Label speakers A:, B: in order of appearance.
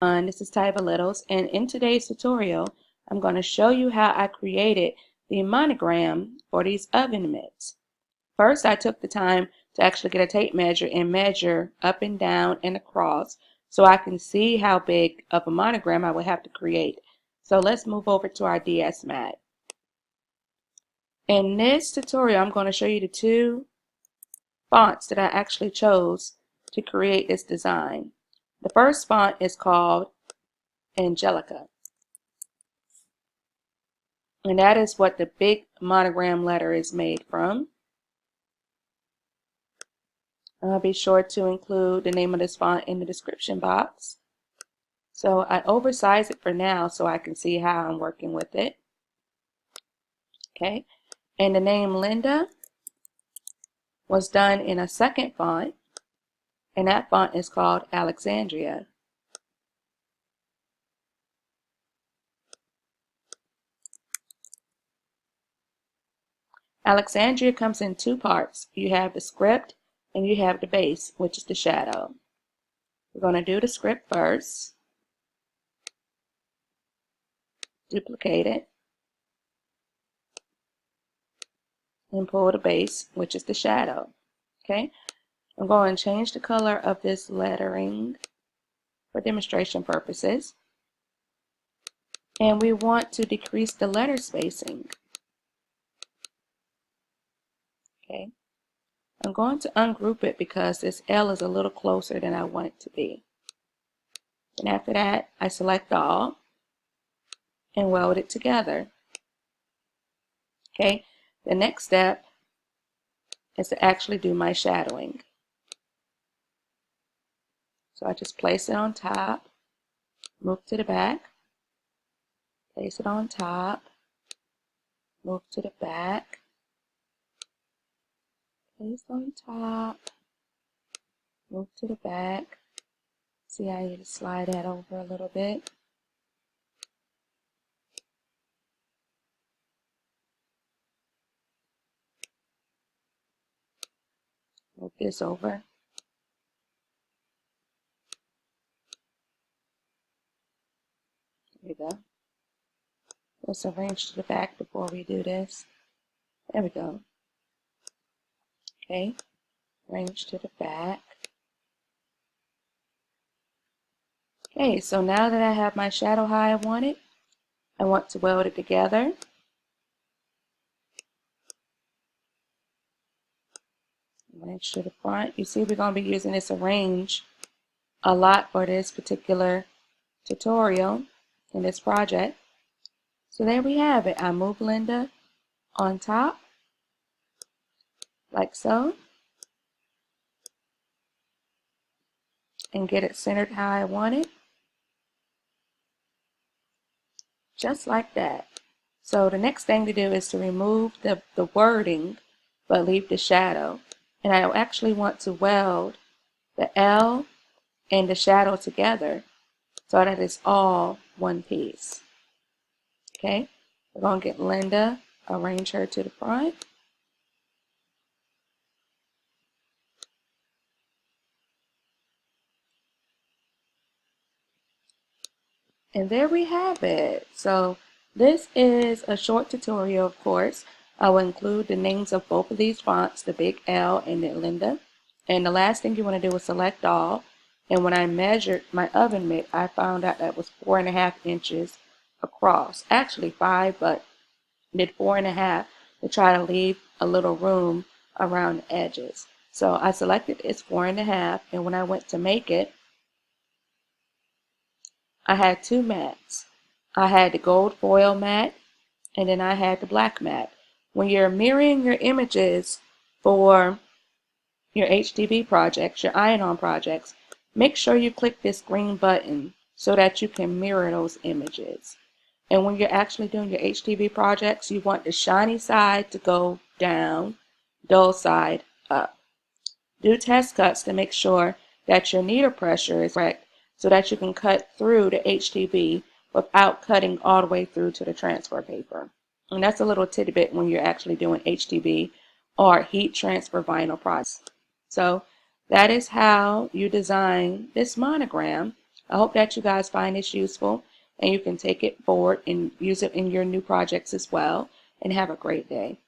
A: This is Tyba Littles, and in today's tutorial I'm going to show you how I created the monogram for these oven mitts. First, I took the time to actually get a tape measure and measure up and down and across so I can see how big of a monogram I would have to create. So let's move over to our DS mat. In this tutorial I'm going to show you the two fonts that I actually chose to create this design. The first font is called Angelica, and that is what the big monogram letter is made from. I'll be sure to include the name of this font in the description box. So I oversize it for now so I can see how I'm working with it. Okay, and the name Lynda was done in a second font, and that font is called Alexandria. Alexandria comes in two parts. You have the script and you have the base, which is the shadow. We're going to do the script first. Duplicate it. And pull the base, which is the shadow. Okay? I'm going to change the color of this lettering for demonstration purposes. And we want to decrease the letter spacing. Okay? I'm going to ungroup it because this L is a little closer than I want it to be. And after that, I select all and weld it together. Okay? The next step is to actually do my shadowing. So I just place it on top, move to the back, place it on top, move to the back, place on top, move to the back. See, I need to slide that over a little bit. Move this over. There we go. Let's arrange to the back before we do this. There we go. Okay, arrange to the back. Okay, so now that I have my shadow how I want it, I want to weld it together. Arrange to the front. You see, we're going to be using this arrange a lot for this particular tutorial in this project. So there we have it. I move Lynda on top, like so, and get it centered how I want it, just like that. So the next thing to do is to remove the wording, but leave the shadow. And I actually want to weld the L and the shadow together so that it's all one piece. Okay, we're going to get Lynda, arrange her to the front. And there we have it. So this is a short tutorial, of course. I will include the names of both of these fonts, the big L and the Lynda. And the last thing you want to do is select all. And when I measured my oven mitt, I found out that was 4.5 inches across. Actually 5, but did 4.5 to try to leave a little room around the edges. So I selected it's 4.5, and when I went to make it, I had two mats. I had the gold foil mat, and then I had the black mat. When you're mirroring your images for your HDB projects, your iron-on projects, make sure you click this green button so that you can mirror those images. And when you're actually doing your HDB projects, you want the shiny side to go down, dull side up. Do test cuts to make sure that your needle pressure is correct so that you can cut through the HDB without cutting all the way through to the transfer paper. And that's a little tidbit when you're actually doing HDB or heat transfer vinyl projects. So that is how you design this monogram. I hope that you guys find this useful and you can take it forward and use it in your new projects as well. And have a great day.